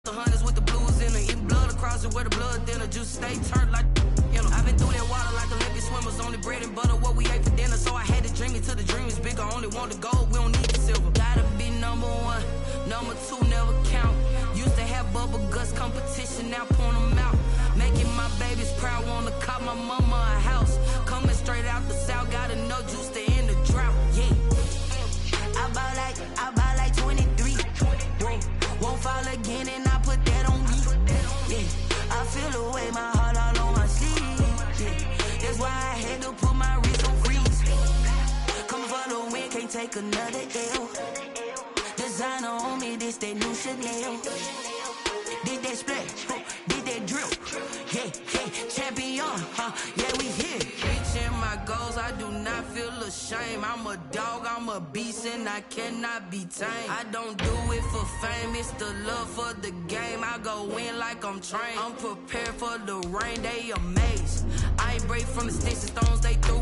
The hunters with the blues in it, eating blood across it where the blood thinner, juice stay turned like, you know. I've been through that water like Olympic swimmers, only bread and butter, what we ate for dinner. So I had to dream it till the dream is bigger, only want the gold, we don't need the silver. Gotta be number one, number two never count. Used to have bubble guts competition, now point them out. Making my babies proud, wanna cop my mama a house. Coming straight out the south, got enough juice to end the drought, yeah. I buy like 23. Won't fall again and I put that on me. Yeah, I feel the way, my heart all on my sleeve. Yeah, that's why I had to put my wrist on freeze. Coming for the win, can't take another L. Designer on me, this that new Chanel. Did that splash, did that drip. Yeah, yeah, champion, yeah, we here. Reaching my goals, I do not feel ashamed. I'm a dog, I'm a beast, and I cannot be tamed. I don't do it for fame, it's the love for the game. I go in like I'm trained. I'm prepared for the rain, they amazed. I ain't break from the sticks and stones they threw.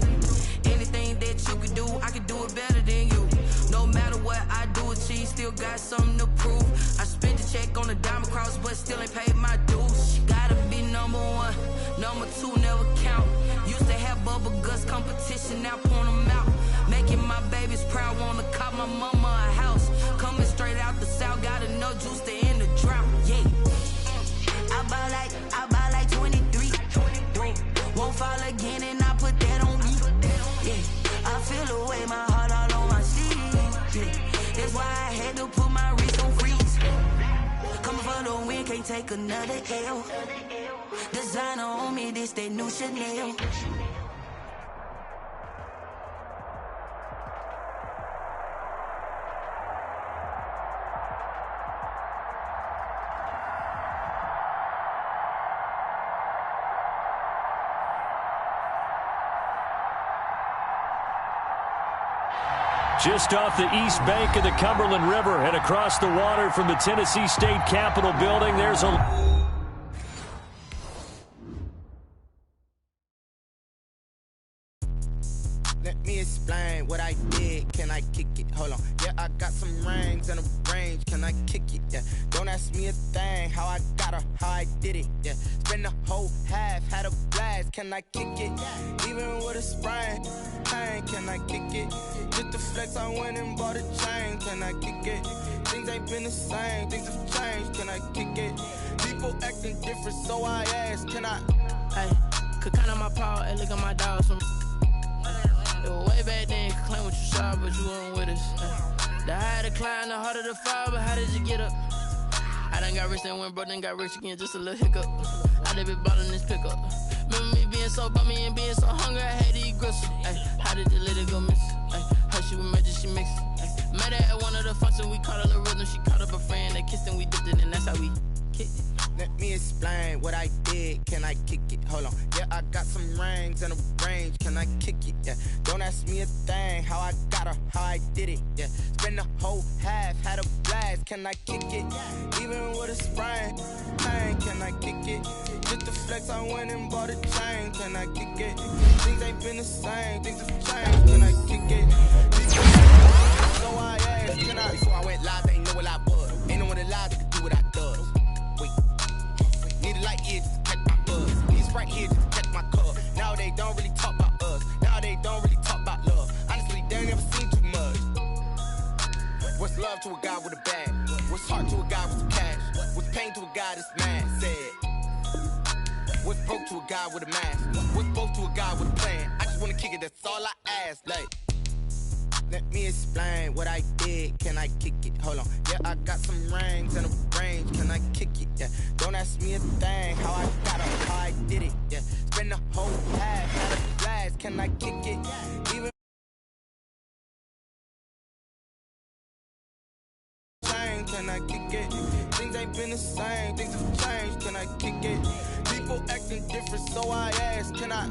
Anything that you can do, I can do it better than you. No matter what I do, achieve, still got something to prove. I spent the check on the diamond cross, but still ain't paid my dues. Gotta be number one, number two never count. Used to have bubble guts competition, now point them out. Making my babies proud, wanna cop my mama a house. Coming straight out the south, got enough juice to end the drought, yeah. I buy like 23. Won't fall again and I put that on me. Yeah, I feel the way, my heart all on my sleeve. Yeah, that's why I had to put my wrist on freeze. Coming for the win, can't take another L. Designer on me, this that new Chanel. Just off the east bank of the Cumberland River and across the water from the Tennessee State Capitol building, there's a... Let me explain what I did. Can I kick it? Hold on. Yeah, I got some rings and a range. Can I kick it? Yeah. Don't ask me a thing. How I got her, how I did it. Yeah. Spend the whole half, had a blast. Can I kick it? Even with a sprain. Pain, can I kick it? Just the flex, I went and bought a chain. Can I kick it? Things ain't been the same. Things have changed. Can I kick it? People acting different, so I ask. Can I? Hey, could count on my paw and look at my dogs from. Way back then, you could claim what you saw, but you weren't with us. The higher the climb, the harder the fall, but how did you get up? I done got rich, then went broke, then got rich again, just a little hiccup. I done been ballin' this pickup. Remember me being so bummy and being so hungry, I had to eat gristle. Ay, how did you let it go miss? Ay, how she was magic, she mixed. Met her at one of the functions, we caught a little rhythm, she caught up a friend, they kissed and we dipped it, and that's how we kicked it. Let me explain what I did. Can I kick it? Hold on. Yeah, I got some rings and a range. Can I kick it? Yeah. Don't ask me a thing. How I got her, how I did it. Yeah. Spend the whole half, had a blast. Can I kick it? Even with a sprain. Pain, can I kick it? Just the flex, I went and bought a chain. Can I kick it? Things ain't been the same. Things have changed. Can I kick it? So I asked, can I? Before I went live, they ain't know what I was. Ain't no one alive that could do what I does. Wait. Need a light here just to catch my buzz. These right here just to catch my cup. Now they don't really talk about us. Now they don't really talk about love. Honestly, they ain't never seen too much. What's love to a guy with a bag? What's heart to a guy with some cash? What's pain to a guy that's mad? Said. What's broke to a guy with a mask? What's both to a guy with a plan? I just wanna kick it, that's all I ask. Like, let me explain what I did. Can I kick it? Hold on. Yeah, I got some rings and a range. Can I kick it? Yeah. Don't ask me a thing. How I got her, how I did it. Yeah. Spend the whole half, had a blast. Can I kick it? Even can I kick it? Things ain't been the same. Things have changed. Can I kick it? People acting different, so I ask. Can I?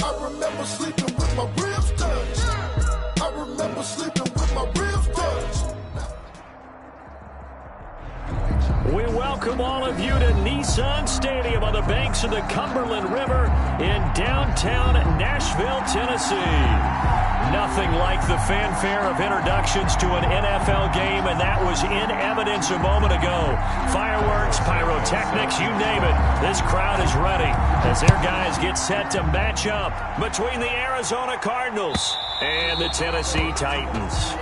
I remember sleeping with my ribs touched. I remember sleeping with my ribs touched. We welcome all of you to Nissan Stadium on the banks of the Cumberland River in downtown Nashville, Tennessee. Nothing like the fanfare of introductions to an NFL game, and that was in evidence a moment ago. Fireworks, pyrotechnics, you name it. This crowd is ready as their guys get set to match up between the Arizona Cardinals and the Tennessee Titans.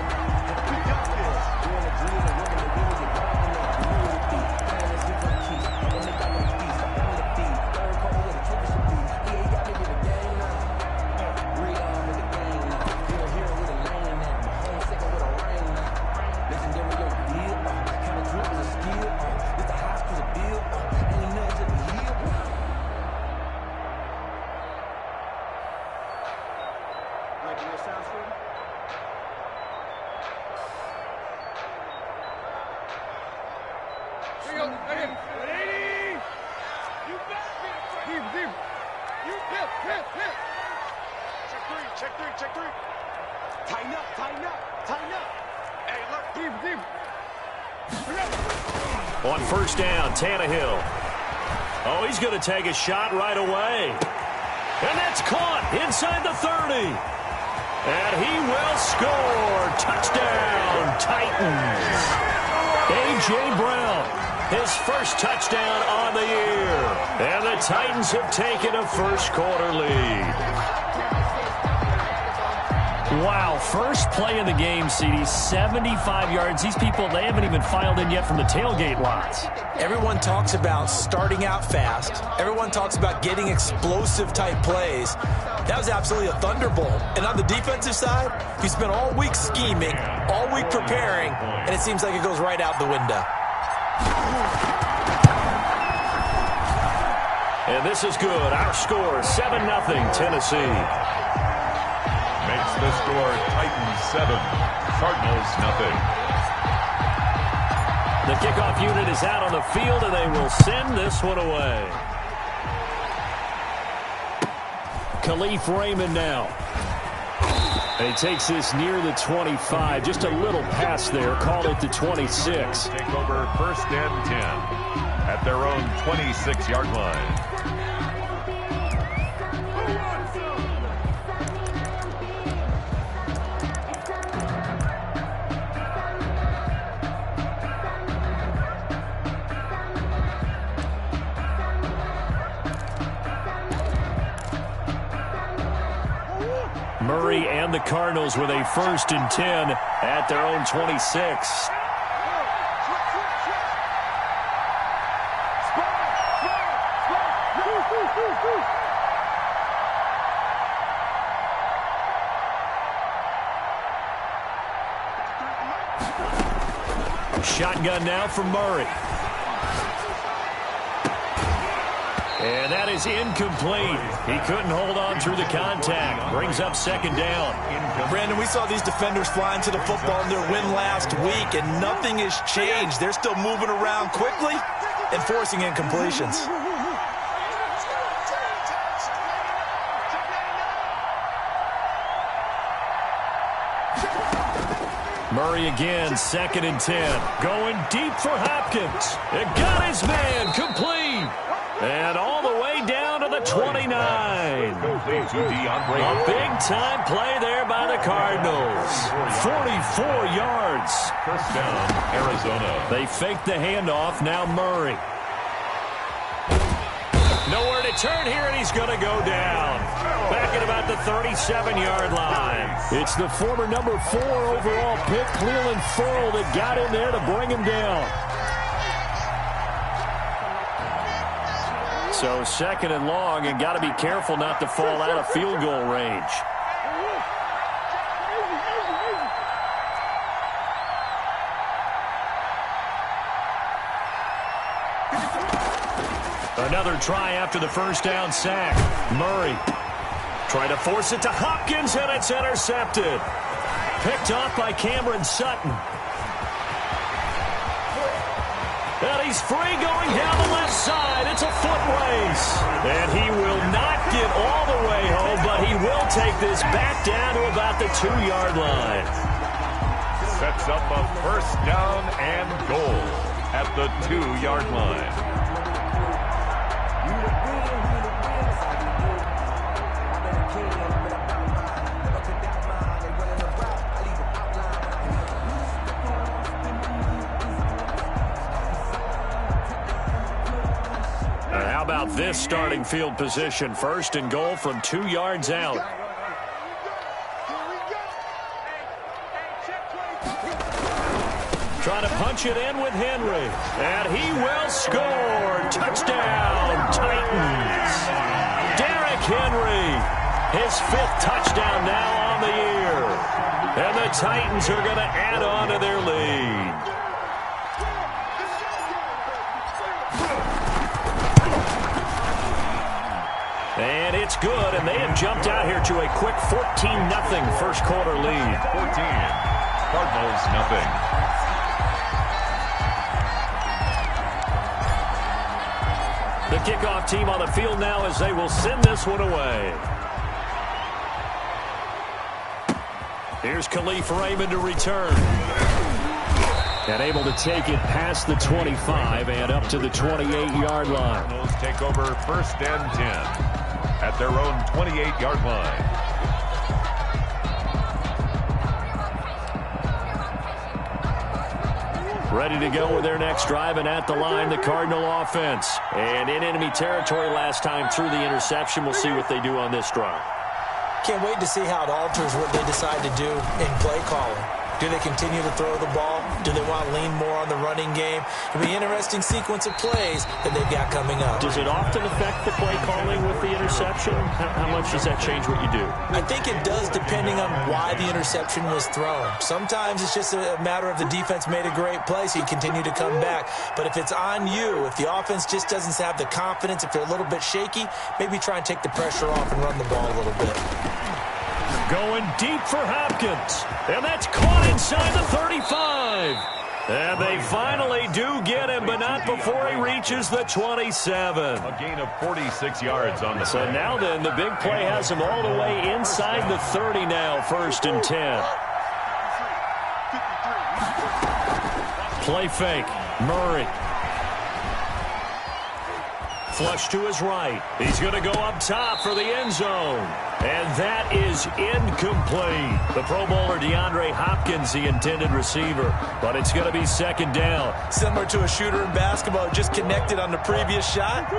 Check three. Tighten up. Hey, look. Deep. On first down, Tannehill. Oh, he's going to take a shot right away. And that's caught inside the 30. And he will score. Touchdown, Titans. A.J. Brown, his first touchdown on the year. And the Titans have taken a first-quarter lead. Wow, first play of the game, CD, 75 yards. These people, they haven't even filed in yet from the tailgate lots. Everyone talks about starting out fast. Everyone talks about getting explosive-type plays. That was absolutely a thunderbolt. And on the defensive side, you spent all week scheming, all week preparing, and it seems like it goes right out the window. And this is good. Our score, 7-0, Tennessee. Makes the score Titans 7, Cardinals 0. The kickoff unit is out on the field, and they will send this one away. Khalif Raymond now. And he takes this near the 25. Just a little pass there. Called it the 26. Take over first and 10 at their own 26-yard line. Murray and the Cardinals with a first and 10 at their own 26. Shotgun now from Murray. And that is incomplete. He couldn't hold on through the contact. Brings up second down. Brandon, we saw these defenders flying to the football in their win last week, and nothing has changed. They're still moving around quickly and forcing incompletions. Murray again, second and 10. Going deep for Hopkins. It got his man, complete. And all the way down to the 29. A big-time play there by the Cardinals. 44 yards. First down, Arizona. They fake the handoff. Now Murray. Nowhere to turn here, and he's going to go down. Back at about the 37-yard line. It's the former number 4 overall pick, Cleveland Ferrell, that got in there to bring him down. So second and long, and got to be careful not to fall out of field goal range. Another try after the first down sack. Murray trying to force it to Hopkins, and it's intercepted. Picked off by Cameron Sutton. And he's free going down the left side. It's a foot race. And he will not get all the way home, but he will take this back down to about the 2-yard line. Sets up a first down and goal at the 2-yard line. How about this starting field position? First and goal from 2 yards out. Trying to punch it in with Henry. And he will score. Touchdown, Titans. Derrick Henry, his 5th touchdown now on the year. And the Titans are going to add on to their lead. And it's good, and they have jumped out here to a quick 14-0 first quarter lead. 14, Cardinals nothing. The kickoff team on the field now as they will send this one away. Here's Khalif Raymond to return. And able to take it past the 25 and up to the 28-yard line. Cardinals take over first and 10 at their own 28-yard line. Ready to go with their next drive, and at the line, the Cardinal offense. And in enemy territory last time through the interception. We'll see what they do on this drive. Can't wait to see how it alters what they decide to do in play calling. Do they continue to throw the ball? Do they want to lean more on the running game? It'll be an interesting sequence of plays that they've got coming up. Does it often affect the play calling with the interception? How much does that change what you do? I think it does, depending on why the interception was thrown. Sometimes it's just a matter of the defense made a great play, so you continue to come back. But if it's on you, if the offense just doesn't have the confidence, if they're a little bit shaky, maybe try and take the pressure off and run the ball a little bit. Going deep for Hopkins. And that's caught inside the 35. And they finally do get him, but not before he reaches the 27. A gain of 46 yards on the So play. now then, the big play has him all the way inside the 30 now, first and 10. Play fake. Murray. Flush to his right. He's going to go up top for the end zone. And that is incomplete. The Pro Bowler DeAndre Hopkins, the intended receiver. But it's going to be second down. Similar to a shooter in basketball, just connected on the previous shot.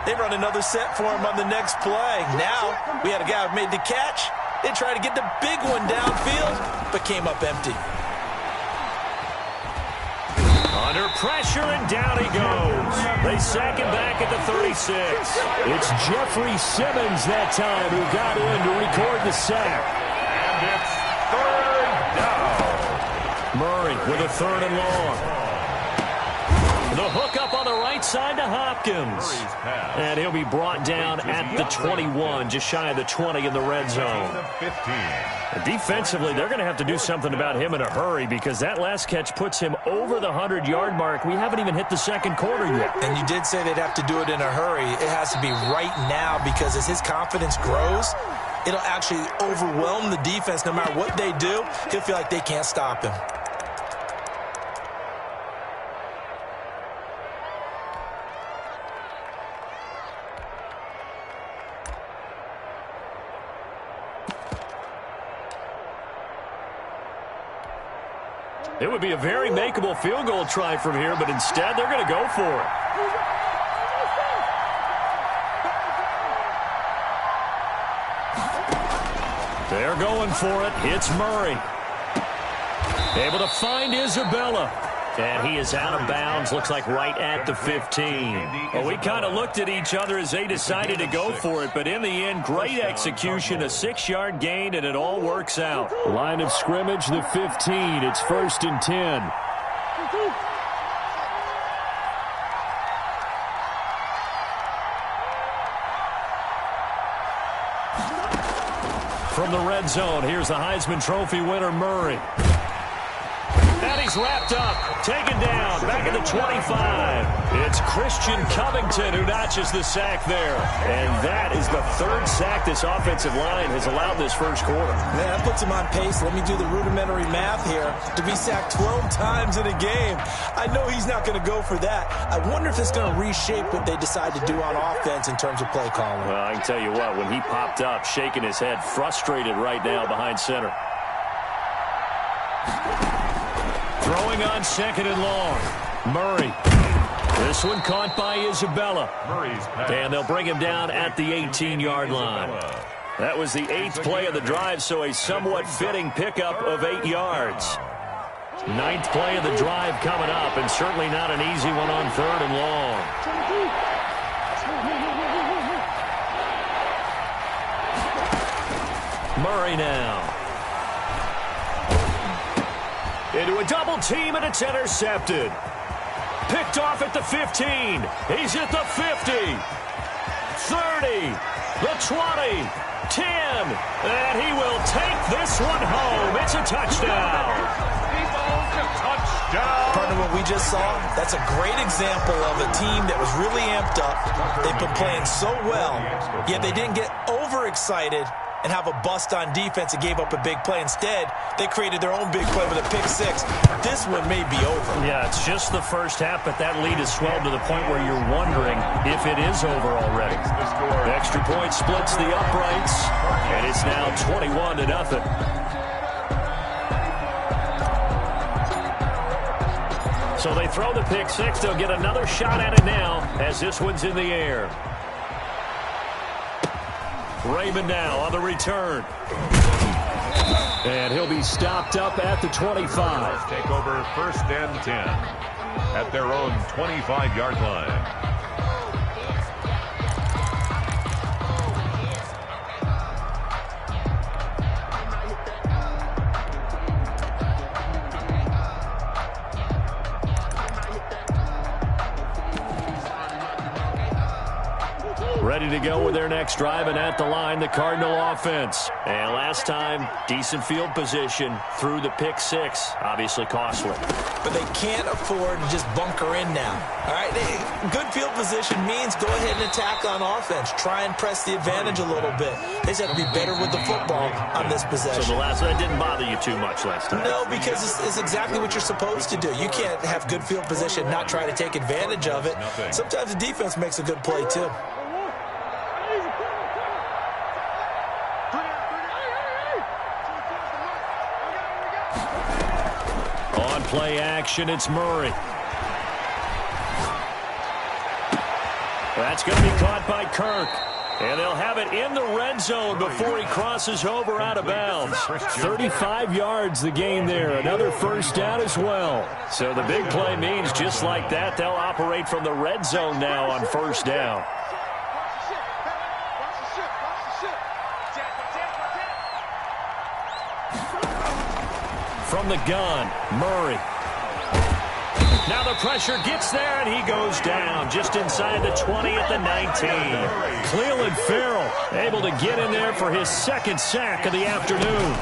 They run another set for him on the next play. Now, we had a guy who made the catch. They tried to get the big one downfield, but came up empty. Under pressure, and down he goes. They sack him back at the 36. It's Jeffrey Simmons that time who got in to record the sack. And it's third down. Murray with a 3rd and long. The hook up on the right side to Hopkins. And he'll be brought down at the 21, just shy of the 20 in the red zone. 15. Defensively, they're going to have to do something about him in a hurry because that last catch puts him over the 100-yard mark. We haven't even hit the second quarter yet. And you did say they'd have to do it in a hurry. It has to be right now because as his confidence grows, it'll actually overwhelm the defense. No matter what they do, he'll feel like they can't stop him. It would be a very makeable field goal try from here, but instead they're going to go for it. They're going for it. It's Murray. Able to find Isabella. And he is out of bounds, looks like right at the 15. Well, we kind of looked at each other as they decided to go for it, but in the end, great execution, a 6-yard gain, and it all works out. Line of scrimmage, the 15. It's 1st and 10. From the red zone, here's the Heisman Trophy winner, Murray. And he's wrapped up, taken down, back at the 25. It's Christian Covington who notches the sack there. And that is the third sack this offensive line has allowed this first quarter. Man, that puts him on pace. Let me do the rudimentary math here. To be sacked 12 times in a game, I know he's not going to go for that. I wonder if it's going to reshape what they decide to do on offense in terms of play calling. Well, I can tell you what, when he popped up, shaking his head, frustrated right now behind center. Throwing on second and long. Murray. This one caught by Isabella. And they'll bring him down at the 18-yard line. That was the 8th play of the drive, so a somewhat fitting pickup of 8 yards. 9th play of the drive coming up, and certainly not an easy one on third and long. Murray now. Into a double team, and it's intercepted. Picked off at the 15. He's at the 50. 30. The 20. 10. And he will take this one home. It's a touchdown. Touchdown. Partner, what we just saw, that's a great example of a team that was really amped up. They've been playing so well, yet they didn't get overexcited and have a bust on defense and gave up a big play. Instead, they created their own big play with a pick six. This one may be over. Yeah, it's just the first half, but that lead has swelled to the point where you're wondering if it is over already. The extra point splits the uprights, and it's now 21-0. So they throw the pick six. They'll get another shot at it now as this one's in the air. Raymond now on the return. And he'll be stopped up at the 25. Take over 1st and 10 at their own 25-yard line. Ready to go with their next drive, and at the line, the Cardinal offense. And last time, decent field position through the pick six. Obviously costly. But they can't afford to just bunker in now. All right, good field position means go ahead and attack on offense. Try and press the advantage a little bit. They just have to be better with the football on this possession. So the last one didn't bother you too much last time? No, because it's exactly what you're supposed to do. You can't have good field position, not try to take advantage of it. Sometimes the defense makes a good play, too. Play action, it's Murray. That's going to be caught by Kirk. And they'll have it in the red zone before he crosses over out of bounds. 35 yards the gain there. Another first down as well. So the big play means just like that, they'll operate from the red zone now on first down. From the gun, Murray. Now the pressure gets there, and he goes down just inside the 20 at the 19. Cleveland Farrell able to get in there for his second sack of the afternoon.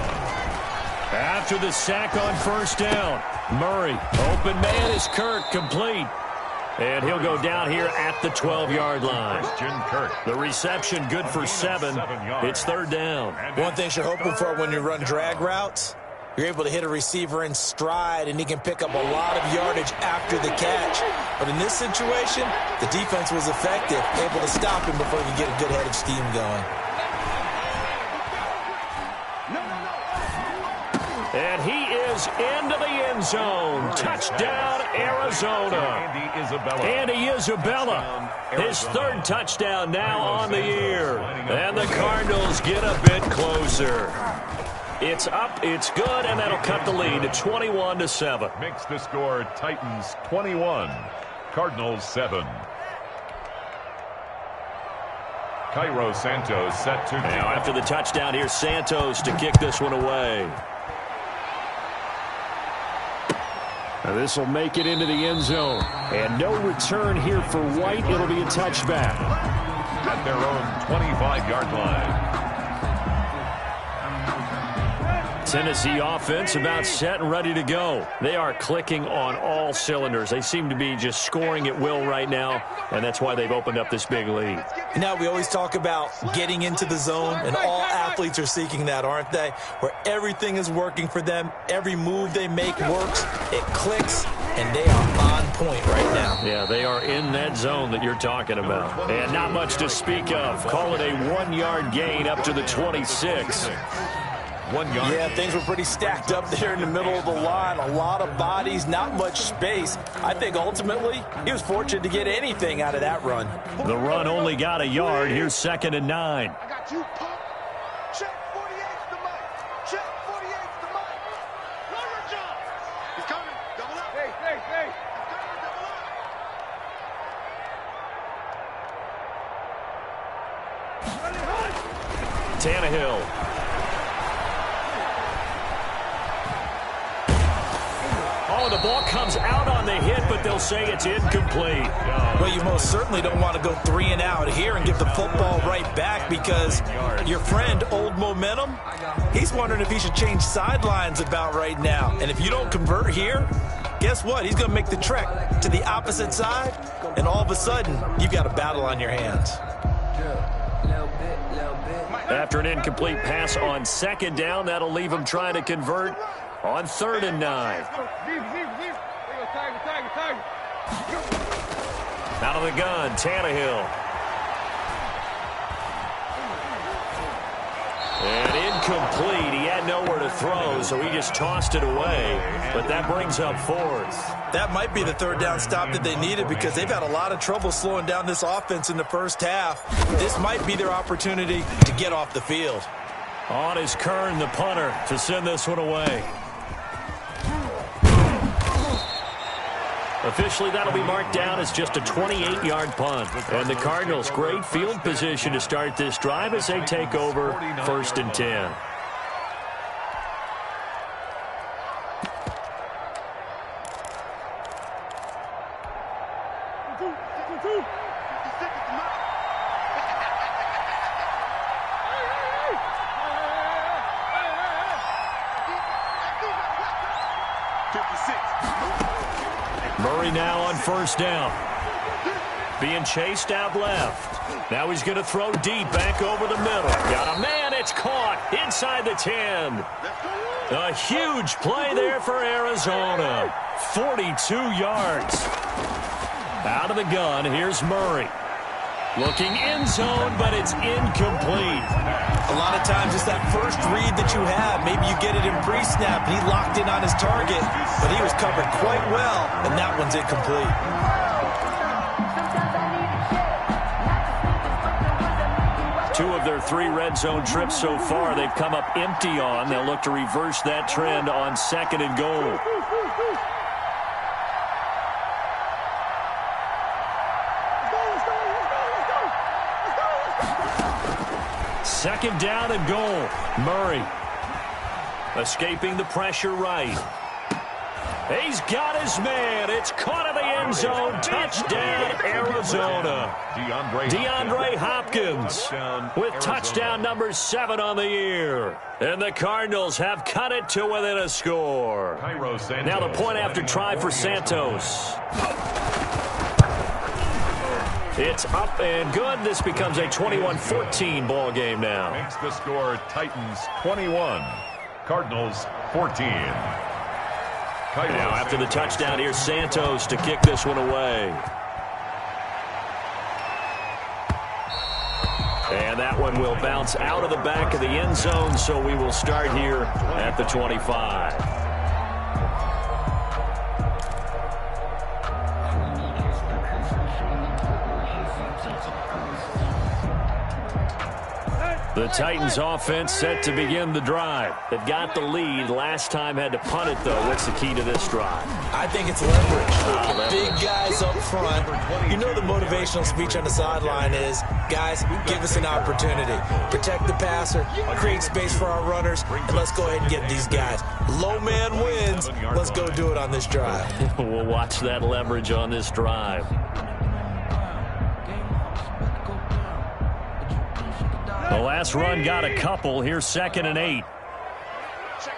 After the sack on first down, Murray, open man is Kirk, complete. And he'll go down here at the 12-yard line. The reception good for 7. It's third down. One thing you're hoping for when you run drag routes, you're able to hit a receiver in stride, and he can pick up a lot of yardage after the catch. But in this situation, the defense was effective, able to stop him before he could get a good head of steam going. And he is into the end zone. Touchdown, Arizona. Andy Isabella, his third touchdown now on the year. And the Cardinals get a bit closer. It's up, it's good, and that'll cut the lead to 21-7. Makes the score Titans 21, Cardinals 7. Cairo Santos set to now after the touchdown, here's Santos to kick this one away. Now this will make it into the end zone. And no return here for White. It'll be a touchback. At their own 25-yard line. Tennessee offense about set and ready to go. They are clicking on all cylinders. They seem to be just scoring at will right now, and that's why they've opened up this big lead. Now, we always talk about getting into the zone, and all athletes are seeking that, aren't they? Where everything is working for them, every move they make works, it clicks, and they are on point right now. Yeah, they are in that zone that you're talking about. And not much to speak of. Call it a 1-yard gain up to the 26. 1 yard. Yeah, things were pretty stacked up there in the middle of the line. A lot of bodies, not much space. I think ultimately he was fortunate to get anything out of that run. The run only got a yard. Here's 2nd and 9. I got you, pump. Check 48's the mic. Check 48's the mic. Lower jump. He's coming. Double up. Hey. He's coming. Double up. Tannehill. Oh, the ball comes out on the hit, but they'll say it's incomplete. Well, you most certainly don't want to go 3 and out here and give the football right back, because your friend, Old Momentum, he's wondering if he should change sidelines about right now. And if you don't convert here, guess what? He's going to make the trek to the opposite side, and all of a sudden, you've got a battle on your hands. After an incomplete pass on 2nd down, that'll leave him trying to convert on 3rd and 9. Out of the gun, Tannehill. And incomplete. He had nowhere to throw, so he just tossed it away. But that brings up 4th. That might be the 3rd down stop that they needed, because they've had a lot of trouble slowing down this offense in the first half. This might be their opportunity to get off the field. On is Kern, the punter, to send this one away. Officially, that'll be marked down as just a 28-yard punt. And the Cardinals, great field position to start this drive as they take over 1st and 10. Murray now on 1st down. Being chased out left. Now he's going to throw deep back over the middle. Got a man. It's caught inside the 10. A huge play there for Arizona. 42 yards. Out of the gun, here's Murray. Looking end zone, but it's incomplete. A lot of times it's that first read that you have. Maybe you get it in pre-snap, and he locked in on his target, but he was covered quite well, and that one's incomplete. Two of their 3 red zone trips so far, they've come up empty on. They'll look to reverse that trend on 2nd and goal. Second down and goal. Murray escaping the pressure right. He's got his man. It's caught in the end zone. Touchdown, Arizona. DeAndre Hopkins with touchdown number 7 on the year. And the Cardinals have cut it to within a score. Now the point after try for Santos. It's up and good. This becomes a 21-14 ball game now. Makes the score Titans 21, Cardinals 14. Now after the touchdown, here's Santos to kick this one away. And that one will bounce out of the back of the end zone, so we will start here at the 25. The Titans offense set to begin the drive. They've got the lead. Last time had to punt it, though. What's the key to this drive? I think it's leverage. Big guys up front. You know the motivational speech on the sideline is, guys, give us an opportunity. Protect the passer, create space for our runners, and let's go ahead and get these guys. Low man wins. Let's go do it on this drive. We'll watch that leverage on this drive. The last run got a couple. Here's 2nd and 8. Check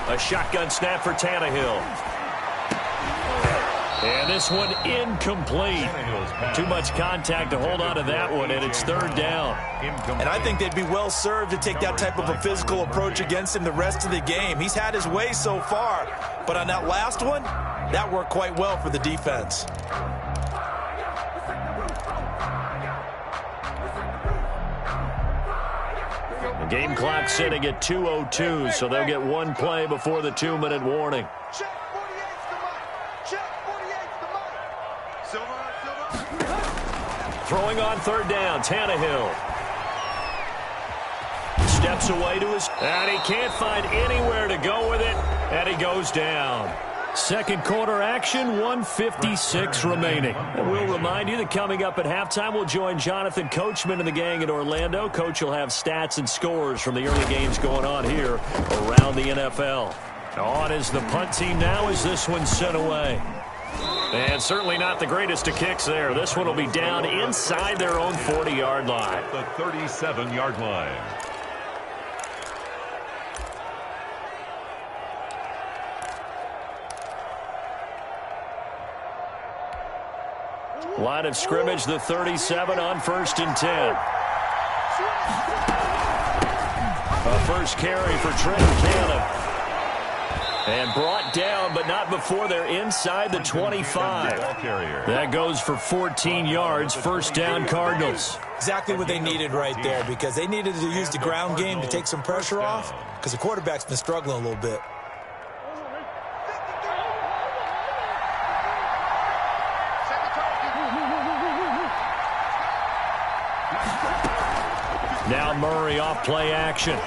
A shotgun snap for Tannehill. And this one incomplete. Too much contact to hold on to that one, and it's third down. And I think they'd be well served to take that type of a physical approach against him the rest of the game. He's had his way so far, but on that last one, that worked quite well for the defense. The game clock sitting at 2:02, so they'll get one play before the 2-minute warning. Check 48's the mic. Check 48's the mic. Silver. Throwing on third down, Tannehill. Steps away to his... And he can't find anywhere to go with it, and he goes down. Second quarter action, 1:56 remaining. And we'll remind you that coming up at halftime, we'll join Jonathan Coachman and the gang in Orlando. Coach will have stats and scores from the early games going on here around the NFL. On is the punt team now as this one's sent away. And certainly not the greatest of kicks there. This one will be down inside their own 40-yard line. The 37-yard line. Line of scrimmage, the 37 on 1st and 10. A first carry for Trenton Cannon. And brought down, but not before they're inside the 25. That goes for 14 yards, first down Cardinals. Exactly what they needed right there, because they needed to use the ground game to take some pressure off, because the quarterback's been struggling a little bit. Now Murray off play action.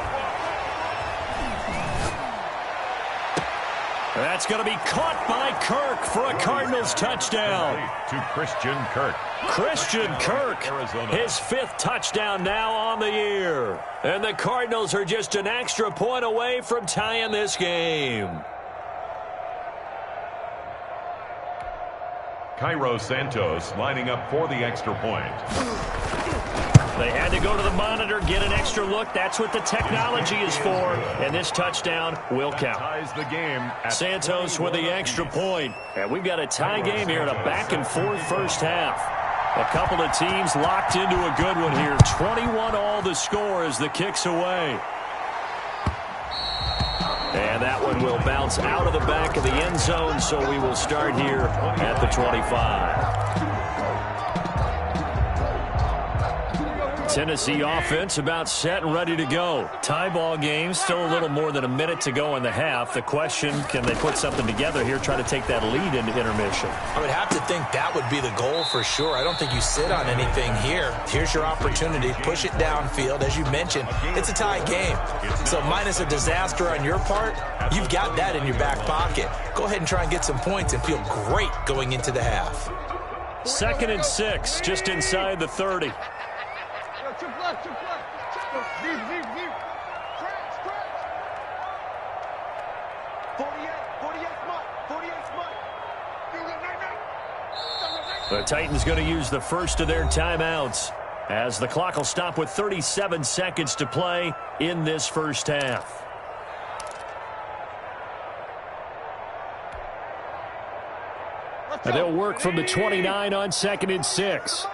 That's going to be caught by Kirk for a Cardinals touchdown. To Christian Kirk. Christian Kirk, his 5th touchdown now on the year. And the Cardinals are just an extra point away from tying this game. Cairo Santos lining up for the extra point. They had to go to the monitor, get an extra look. That's what the technology is for. And this touchdown will count. Ties the game at Santos with the extra point. And we've got a tie game here in a back-and-forth first half. A couple of teams locked into a good one here. 21-all the score as the kick's away. And that one will bounce out of the back of the end zone, so we will start here at the 25. Tennessee offense about set and ready to go. Tie ball game, still a little more than a minute to go in the half. The question, can they put something together here, try to take that lead into intermission? I would have to think that would be the goal for sure. I don't think you sit on anything here. Here's your opportunity. Push it downfield. As you mentioned, it's a tie game. So minus a disaster on your part, you've got that in your back pocket. Go ahead and try and get some points and feel great going into the half. 2nd and 6, just inside the 30. The Titans going to use the first of their timeouts as the clock will stop with 37 seconds to play in this first half. And they'll work from the 29 on 2nd and 6.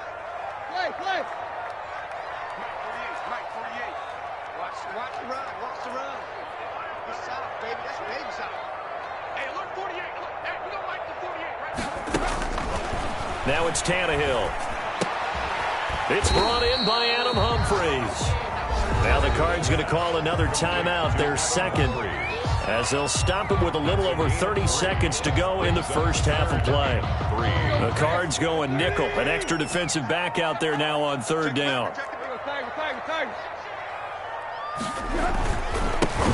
Now it's Tannehill. It's brought in by Adam Humphries. Now the Cards going to call another timeout, their second, as they'll stop it with a little over 30 seconds to go in the first half of play. The Cards going nickel, an extra defensive back out there now on 3rd down.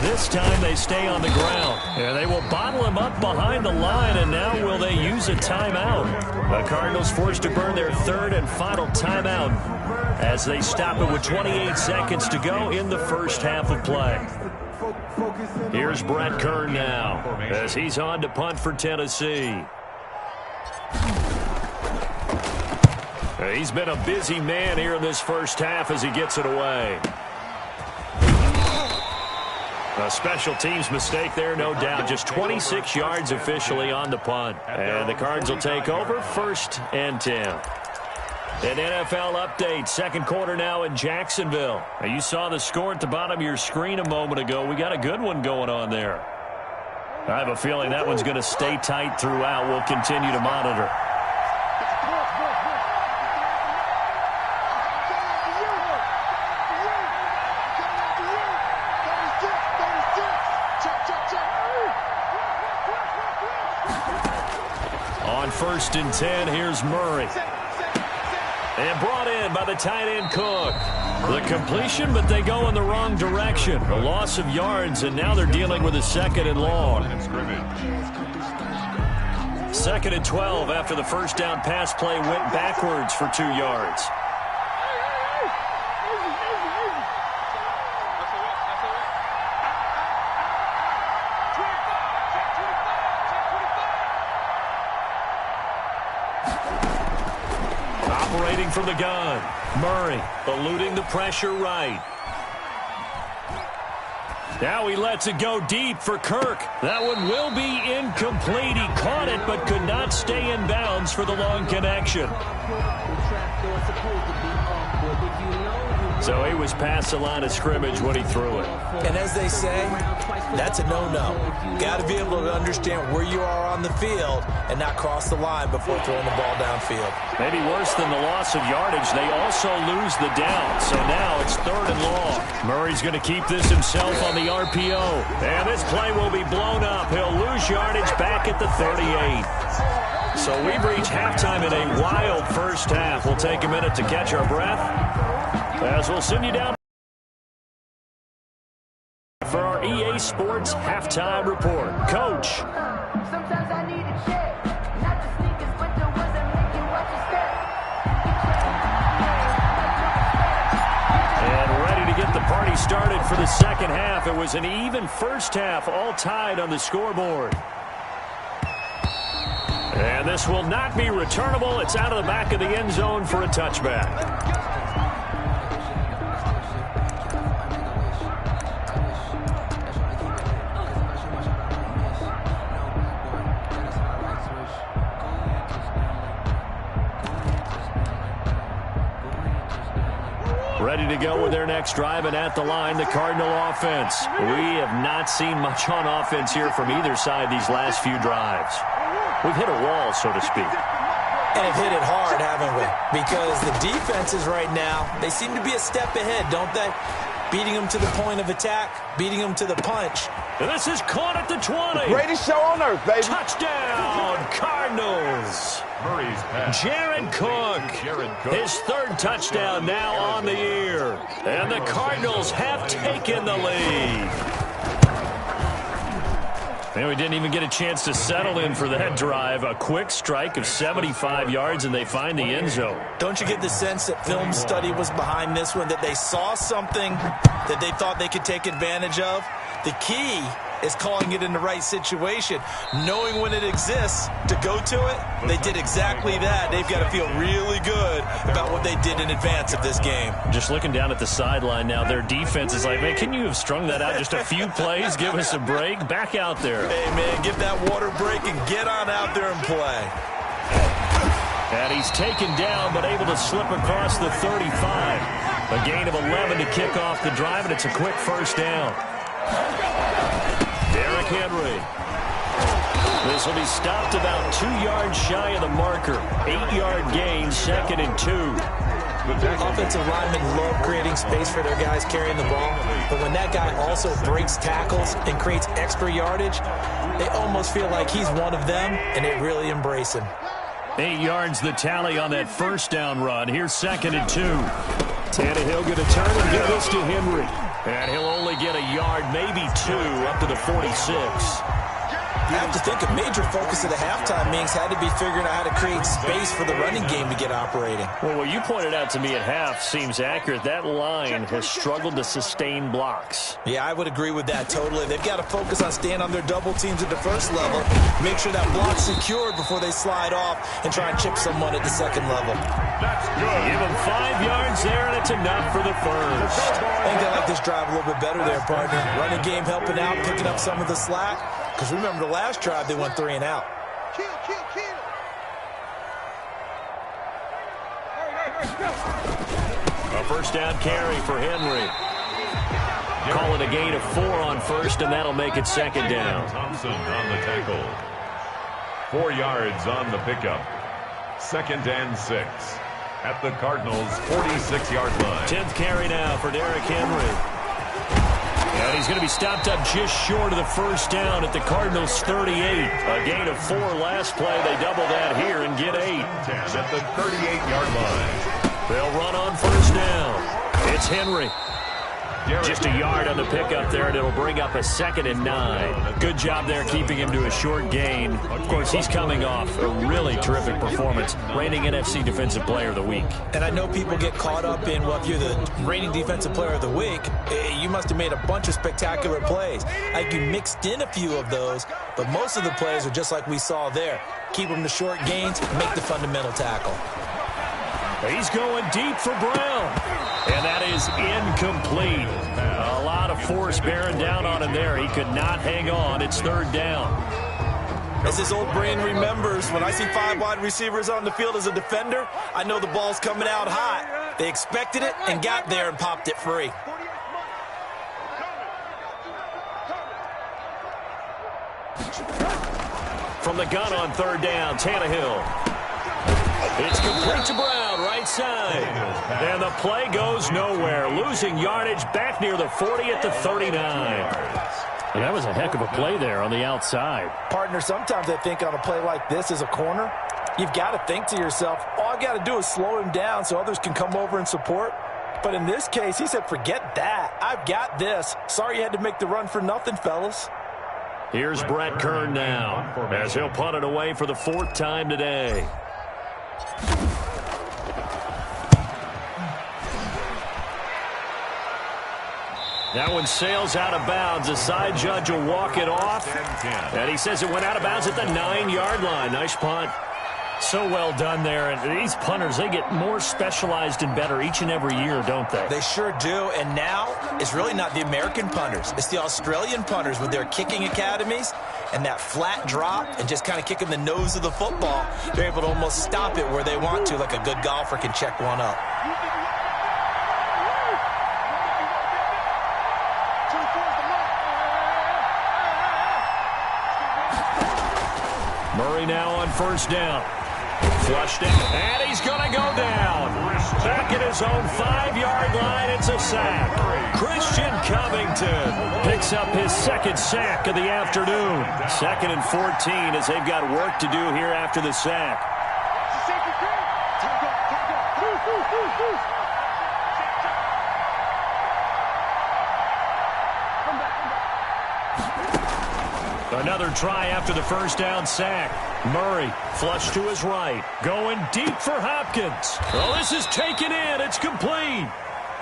This time they stay on the ground. And they will bottle him up behind the line, and now will they use a timeout? The Cardinals forced to burn their 3rd and final timeout as they stop it with 28 seconds to go in the first half of play. Here's Brett Kern now as he's on to punt for Tennessee. He's been a busy man here in this first half as he gets it away. A special teams mistake there, no doubt. Just 26 yards officially on the punt. And the Cards will take over 1st and 10. An NFL update, second quarter now in Jacksonville. Now, you saw the score at the bottom of your screen a moment ago. We got a good one going on there. I have a feeling that one's going to stay tight throughout. We'll continue to monitor. On 1st and 10, here's Murray. And brought in by the tight end Cook. The completion, but they go in the wrong direction. A loss of yards, and now they're dealing with a 2nd and long. 2nd and 12 after the first down pass play went backwards for 2 yards. Operating from the gun, Murray eluding the pressure right. Now he lets it go deep for Kirk. That one will be incomplete. He caught it but could not stay in bounds for the long connection. So he was past the line of scrimmage when he threw it. And as they say, that's a no-no. Got to be able to understand where you are on the field and not cross the line before throwing the ball downfield. Maybe worse than the loss of yardage, they also lose the down. So now it's 3rd and long. Murray's going to keep this himself on the RPO. And this play will be blown up. He'll lose yardage back at the 38. So we've reached halftime in a wild first half. We'll take a minute to catch our breath as we'll send you down for our EA Sports Halftime Report. Coach. Sometimes I need a check, not the sneakers, but the ones that make you watch your step. And ready to get the party started for the second half. It was an even first half, all tied on the scoreboard. And this will not be returnable. It's out of the back of the end zone for a touchback. Ready to go with their next drive, and at the line, the Cardinal offense. We have not seen much on offense here from either side these last few drives. We've hit a wall, so to speak. And have hit it hard, haven't we? Because the defenses right now, they seem to be a step ahead, don't they? Beating them to the point of attack, beating them to the punch. And this is caught at the 20. Greatest show on earth, baby. Touchdown, Cardinals. Murray's pass. Jared Cook, his 3rd touchdown now on the year. And the Cardinals have taken the lead. And we didn't even get a chance to settle in for that drive. A quick strike of 75 yards, and they find the end zone. Don't you get the sense that film study was behind this one, that they saw something that they thought they could take advantage of? The key is calling it in the right situation, knowing when it exists to go to it. They did exactly that. They've got to feel really good about what they did in advance of this game. Just looking down at the sideline now, their defense is like, man, can you have strung that out just a few plays? Give us a break. Back out there. Hey, man, give that water break and get on out there and play. And he's taken down, but able to slip across the 35. A gain of 11 to kick off the drive, and it's a quick first down. Derrick Henry. This will be stopped about 2 yards shy of the marker. 8-yard gain, 2nd and 2. Offensive linemen love creating space for their guys carrying the ball, but when that guy also breaks tackles and creates extra yardage, they almost feel like he's one of them, and they really embrace him. 8 yards the tally on that first down run. Here's 2nd and 2. Tannehill going to turn and give this to Henry. And he'll only get a yard, maybe 2, up to the 46. I have to think a major focus of the halftime meetings had to be figuring out how to create space for the running game to get operating. Well, what you pointed out to me at half seems accurate. That line has struggled to sustain blocks. Yeah, I would agree with that totally. They've got to focus on staying on their double teams at the first level, make sure that block's secured before they slide off and try and chip someone at the second level. That's good. Give them 5 yards there, and it's enough for the first. I think they like this drive a little bit better there, partner. Running game helping out, picking up some of the slack. Because remember the last drive, they went 3 and out. Kill. A first down carry for Henry. Call it a gain of 4 on first, and that'll make it second down. Thompson on the tackle. 4 yards on the pickup. 2nd and 6 at the Cardinals' 46-yard line. 10th carry now for Derrick Henry. And he's going to be stopped up just short of the first down at the Cardinals' 38. A gain of 4 last play. They double that here and get 8. 10 at the 38-yard line. They'll run on first down. It's Henry. Just a yard on the pickup there, and it'll bring up a 2nd and 9. Good job there keeping him to a short gain. Of course, he's coming off a really terrific performance, reigning NFC Defensive Player of the Week. And I know people get caught up in, well, if you're the reigning Defensive Player of the Week, you must have made a bunch of spectacular plays. Like you mixed in a few of those, but most of the plays are just like we saw there. Keep them to short gains, make the fundamental tackle. He's going deep for Brown. And that is incomplete. A lot of force bearing down on him there. He could not hang on. It's 3rd down. As his old brain remembers, when I see 5 wide receivers on the field as a defender, I know the ball's coming out hot. They expected it and got there and popped it free. From the gun on 3rd down, Tannehill. It's complete to Brown, right side. And the play goes nowhere. Losing yardage back near the 40 at the 39. And that was a heck of a play there on the outside. Partner, sometimes I think on a play like this as a corner, you've got to think to yourself, all I've got to do is slow him down so others can come over and support. But in this case, he said, forget that. I've got this. Sorry you had to make the run for nothing, fellas. Here's Brett Kern now, as he'll punt it away for the 4th time today. That one sails out of bounds. The side judge will walk it off. And he says it went out of bounds at the 9-yard line. Nice punt. So well done there. And these punters, they get more specialized and better each and every year, don't they? They sure do. And now it's really not the American punters. It's the Australian punters with their kicking academies and that flat drop and just kind of kicking the nose of the football. They're able to almost stop it where they want to, like a good golfer can check one up. Murray now on first down. Flushed it, and he's going to go down. Back at his own 5-yard line, it's a sack. Christian Covington picks up his 2nd sack of the afternoon. 2nd and 14 as they've got work to do here after the sack. Another try after the first down sack. Murray flushed to his right. Going deep for Hopkins. Oh, this is taken in. It's complete.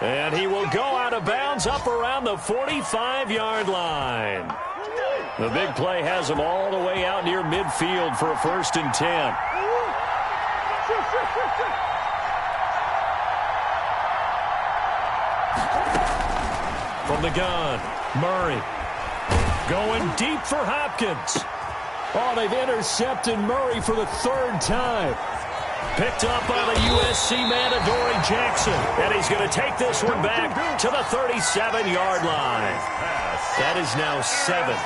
And he will go out of bounds up around the 45-yard line. The big play has him all the way out near midfield for a 1st and 10. From the gun, Murray. Going deep for Hopkins. Oh, they've intercepted Murray for the 3rd time. Picked up by the USC man, Adoree Jackson. And he's going to take this one back to the 37-yard line. That is now 7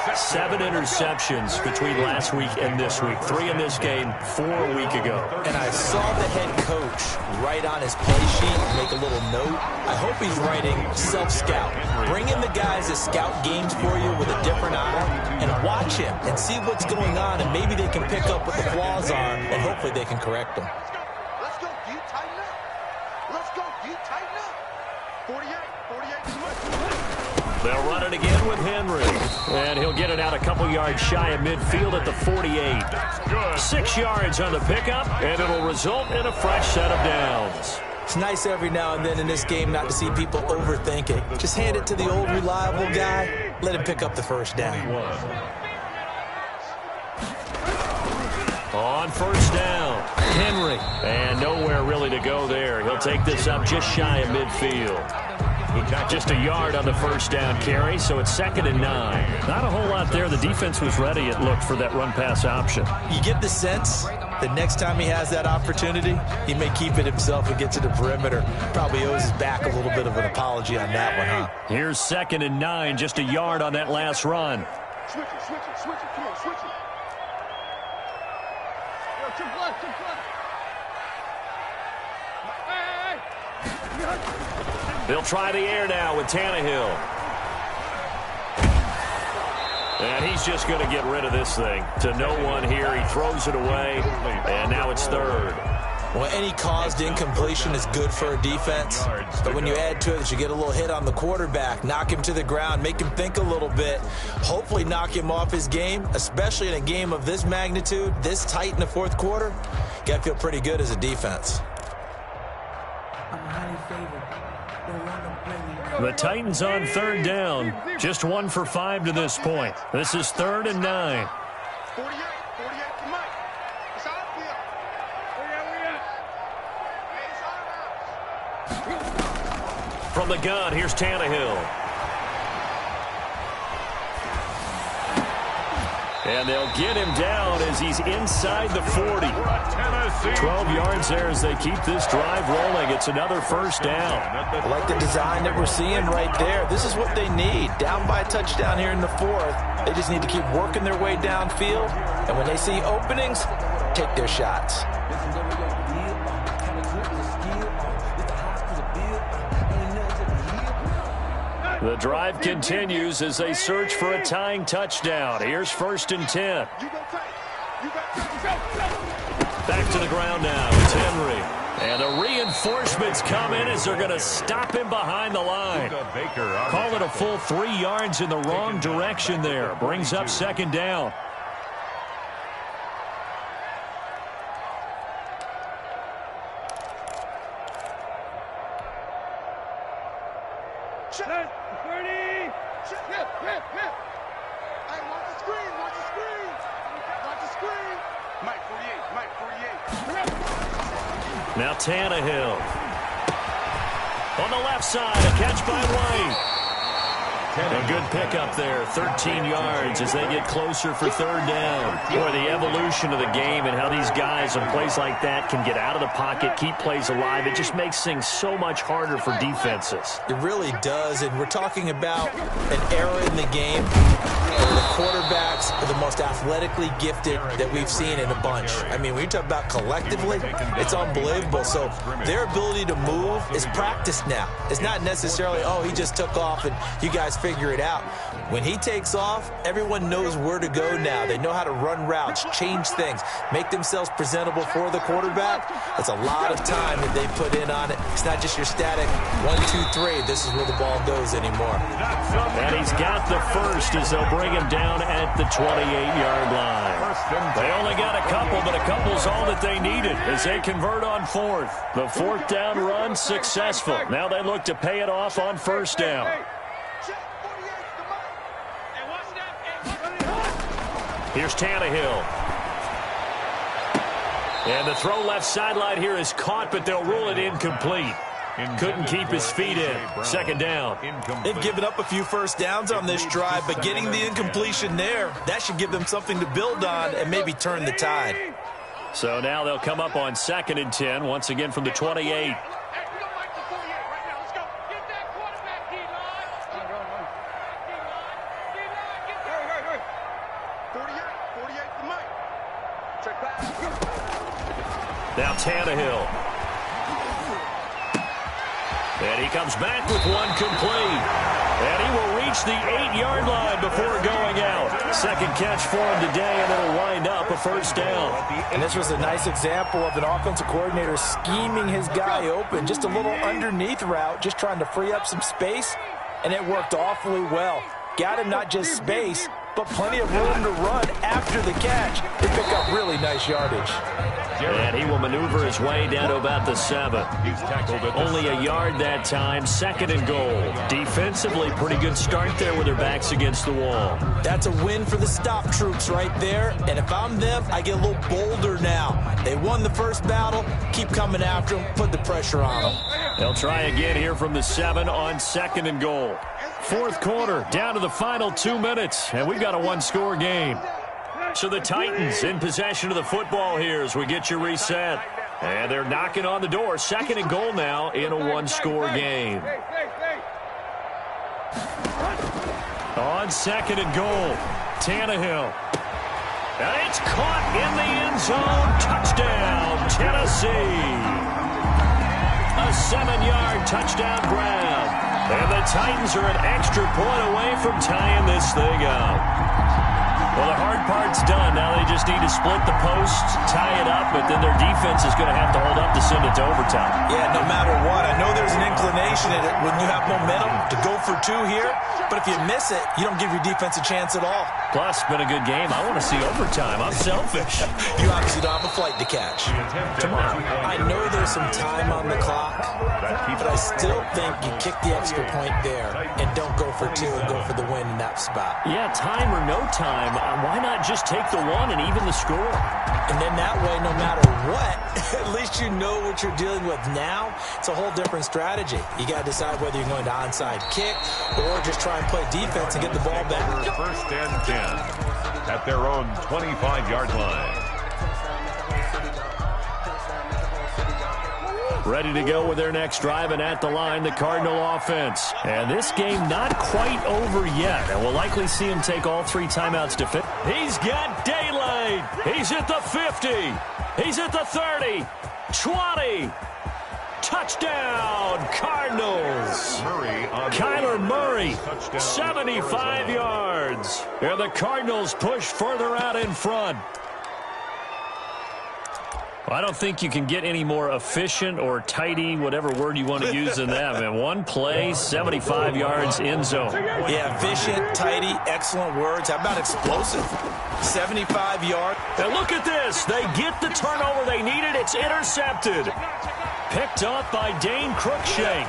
interceptions between last week and this week. 3 in this game, 4 a week ago. And I saw the head coach write on his play sheet, make a little note. I hope he's writing self-scout. Bring in the guys that scout games for you with a different eye and watch him and see what's going on, and maybe they can pick up what the flaws are, and hopefully they can correct them. Let's go, you tighten up. Let's go, you tighten up. 48 is much. They'll run it again with Henry. And he'll get it out a couple yards shy of midfield at the 48. 6 yards on the pickup, and it'll result in a fresh set of downs. It's nice every now and then in this game not to see people overthink it. Just hand it to the old reliable guy. Let him pick up the first down. On first down, Henry. And nowhere really to go there. He'll take this up just shy of midfield. Just a yard on the first down carry, so it's 2nd and 9. Not a whole lot there. The defense was ready, it looked, for that run-pass option. You get the sense that next time he has that opportunity, he may keep it himself and get to the perimeter. Probably owes his back a little bit of an apology on that one, huh? Here's 2nd and 9, just a yard on that last run. Switch it, switch it, switch it. Come on, switch it. Yo, too close, too close. They'll try the air now with Tannehill. And he's just going to get rid of this thing. To no one here. He throws it away. And now it's 3rd. Well, any caused incompletion is good for a defense. But when you add to it that you get a little hit on the quarterback, knock him to the ground, make him think a little bit, hopefully knock him off his game, especially in a game of this magnitude, this tight in the 4th quarter, got to feel pretty good as a defense. The Titans on 3rd down. Just 1 for 5 to this point. This is 3rd and 9. 48 to Mike. It's outfield. From the gun, here's Tannehill. And they'll get him down as he's inside the 40. 12 yards there as they keep this drive rolling. It's another first down. I like the design that we're seeing right there. This is what they need. Down by a touchdown here in the 4th. They just need to keep working their way downfield. And when they see openings, take their shots. The drive continues as they search for a tying touchdown. Here's 1st and 10. Back to the ground now. It's Henry. And the reinforcements come in as they're going to stop him behind the line. Call it a full 3 yards in the wrong direction there. Brings up 2nd down. Now Tannehill. On the left side, a catch by White. A good pickup there, 13 yards as they get closer for 3rd down. Boy, the evolution of the game and how these guys on plays like that can get out of the pocket, keep plays alive, it just makes things so much harder for defenses. It really does, and we're talking about an era in the game where the quarterbacks are the most athletically gifted that we've seen in a bunch. I mean, when you talk about collectively, it's unbelievable. So their ability to move is practiced now. It's not necessarily, oh, he just took off and you guys figure it out. When he takes off, everyone knows where to go now. They know how to run routes, change things, make themselves presentable for the quarterback. That's a lot of time that they put in on it. It's not just your static 1, 2, 3. This is where the ball goes anymore. And he's got the first as they'll bring him down at the 28-yard line. They only got a couple, but a couple's all that they needed as they convert on 4th. The 4th down run successful. Now they look to pay it off on 1st down. Here's Tannehill. And the throw left sideline here is caught, but they'll rule it incomplete. Couldn't keep his feet in. 2nd down. They've given up a few first downs on this drive, but getting the incompletion there, that should give them something to build on and maybe turn the tide. So now they'll come up on 2nd and 10, once again from the 28. Now Tannehill. And he comes back with one complete. And he will reach the 8-yard line before going out. 2nd catch for him today, and it'll wind up a 1st down. And this was a nice example of an offensive coordinator scheming his guy open. Just a little underneath route, just trying to free up some space. and it worked awfully well. Got him not just space, but plenty of room to run after the catch. They pick up really nice yardage. And he will maneuver his way down to about the 7. He's tackled at Only a yard that time, 2nd and goal. Defensively, pretty good start there with their backs against the wall. That's a win for the stop troops right there. And if I'm them, I get a little bolder now. They won the first battle. Keep coming after them. Put the pressure on them. They'll try again here from the 7 on 2nd and goal. 4th quarter, down to the final 2 minutes, and we've got a one-score game. So the Titans in possession of the football here as we get you reset. And they're knocking on the door. 2nd and goal now in a one-score game. On 2nd and goal, Tannehill. And it's caught in the end zone. Touchdown, Tennessee. A 7-yard touchdown grab. And the Titans are an extra point away from tying this thing up. Well, the hard part's done. Now they just need to split the post, tie it up, but then their defense is going to have to hold up to send it to overtime. Yeah, no matter what. I know there's an inclination in it when you have momentum to go for 2 here, but if you miss it, you don't give your defense a chance at all. Plus, it's been a good game. I want to see overtime. I'm selfish. You obviously don't have a flight to catch. Tomorrow, I know there's some time on the clock, but I still think you kick the extra point there and don't go for 2 and go for the win in that spot. Yeah, time or no time, why not just take the 1 and even the score? And then that way, no matter what, at least you know what you're dealing with now. It's a whole different strategy. You got to decide whether you're going to onside kick or just try and play defense and get the ball back. 1st and 10 at their own 25-yard line. Ready to go with their next drive, and at the line, the Cardinal offense. And this game not quite over yet, and we'll likely see him take all 3 timeouts to fit. He's got daylight. He's at the 50. He's at the 30. 20. Touchdown, Cardinals. Kyler Murray, 75 yards. And the Cardinals push further out in front. I don't think you can get any more efficient or tidy, whatever word you want to use in that. Man, 1 play, 75 yards, end zone. Yeah, efficient, tidy, excellent words. How about explosive? 75 yards. And look at this. They get the turnover they needed. It's intercepted. Picked up by Dane Cruikshank.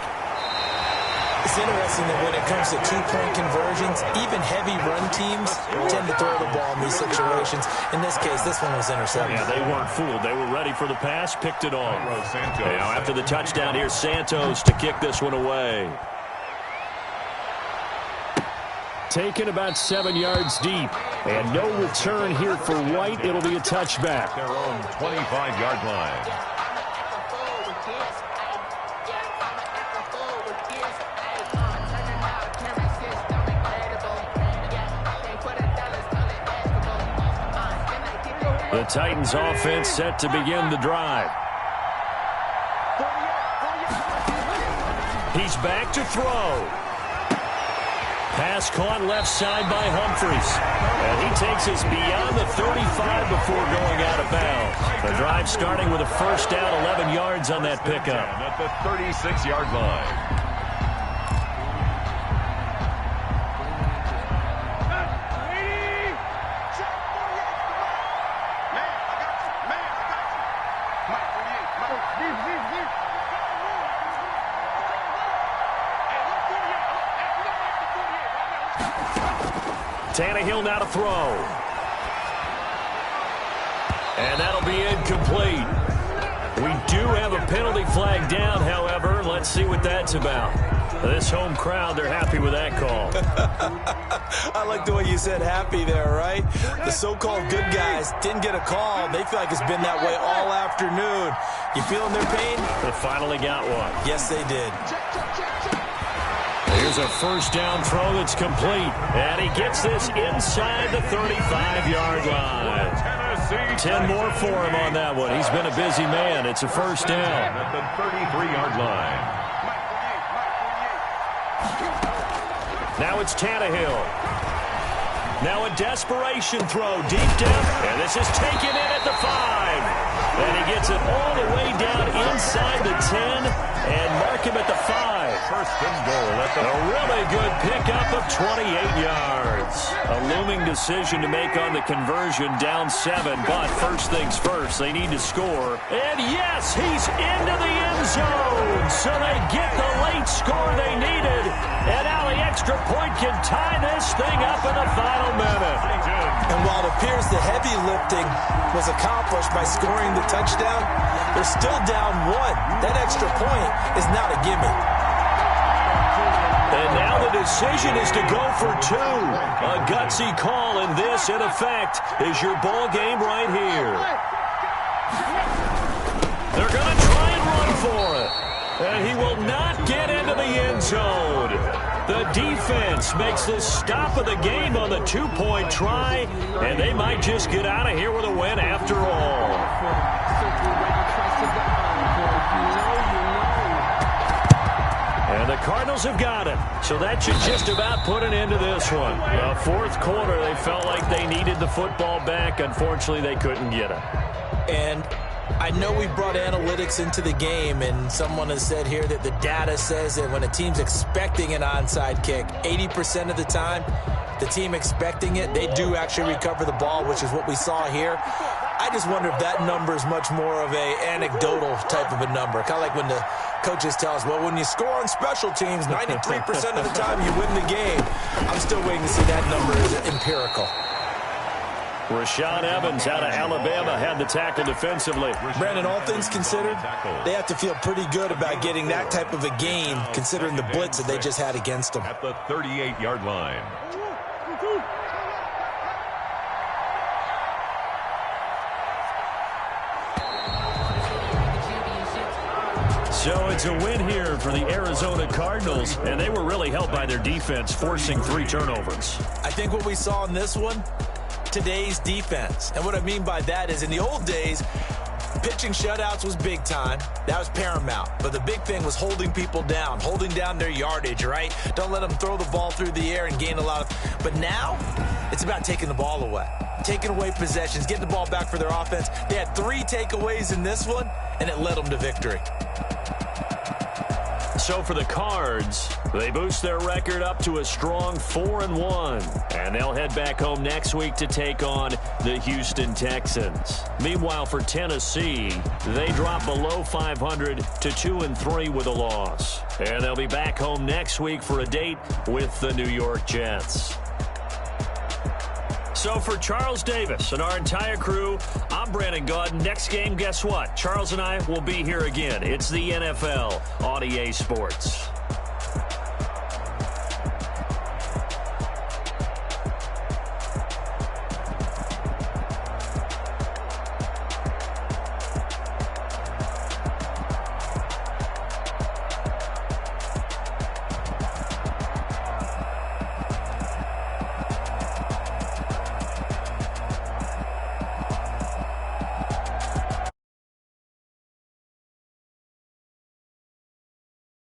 It's interesting that when it comes to 2-point conversions, even heavy run teams tend to throw the ball in these situations. In this case, this one was intercepted. Yeah, they weren't fooled. They were ready for the pass, picked it off. Now, after the touchdown, here's Santos to kick this one away. Taken about 7 yards deep. And no return here for White. It'll be a touchback. Their own 25-yard line. The Titans offense set to begin the drive. He's back to throw. Pass caught left side by Humphries. And he takes us beyond the 35 before going out of bounds. The drive starting with a first down, 11 yards on that pickup. At the 36-yard line. Tannehill now to throw. And that'll be incomplete. We do have a penalty flag down, however. Let's see what that's about. This home crowd, they're happy with that call. I like the way you said happy there, right? The so-called good guys didn't get a call. They feel like it's been that way all afternoon. You feeling their pain? They finally got one. Yes, they did. Here's a first down throw that's complete. And he gets this inside the 35-yard line. 10 more for him on that one. He's been a busy man. It's a first down. At the 33-yard line. Now it's Tannehill. Now a desperation throw deep down. And this is taken in at the 5. And he gets it all the way down inside the 10. and mark him at the 5. First and goal at the... A really good pickup of 28 yards. A looming decision to make on the conversion, down 7, but first things first, they need to score. And yes, he's into the end zone, so they get the late score they needed, and now the extra point can tie this thing up in the final minute. And while it appears the heavy lifting was accomplished by scoring the touchdown, they're still down 1. That extra point is not a gimme. And now the decision is to go for 2. A gutsy call, and this, in effect, is your ball game right here. They're going to try and run for it. And he will not get into the end zone. The defense makes the stop of the game on the 2-point try, and they might just get out of here with a win after all. And the Cardinals have got it, so that should just about put an end to this one. The fourth quarter, they felt like they needed the football back. Unfortunately, they couldn't get it. And I know we brought analytics into the game, and someone has said here that the data says that when a team's expecting an onside kick, 80% of the time, the team expecting it, they do actually recover the ball, which is what we saw here. I just wonder if that number is much more of a anecdotal type of a number. Kind of like when the coaches tell us, well, when you score on special teams, 93% of the time you win the game. I'm still waiting to see that number is empirical. Rashaan Evans out of Alabama had the tackle defensively. Brandon, all things considered, they have to feel pretty good about getting that type of a game, considering the blitz that they just had against them. At the 38-yard line. So it's a win here for the Arizona Cardinals, and they were really helped by their defense, forcing 3 turnovers. I think what we saw in this one, today's defense. And what I mean by that is in the old days, pitching shutouts was big time. That was paramount. But the big thing was holding people down, holding down their yardage, right? Don't let them throw the ball through the air and gain a lot of... But now, it's about taking the ball away. Taking away possessions, getting the ball back for their offense. They had 3 takeaways in this one, and it led them to victory. So for the Cards, they boost their record up to a strong 4-1. And they'll head back home next week to take on the Houston Texans. Meanwhile, for Tennessee, they drop below 500 to 2-3 with a loss. And they'll be back home next week for a date with the New York Jets. So for Charles Davis and our entire crew, I'm Brandon Gaudin. Next game, guess what? Charles and I will be here again. It's the NFL on EA Sports.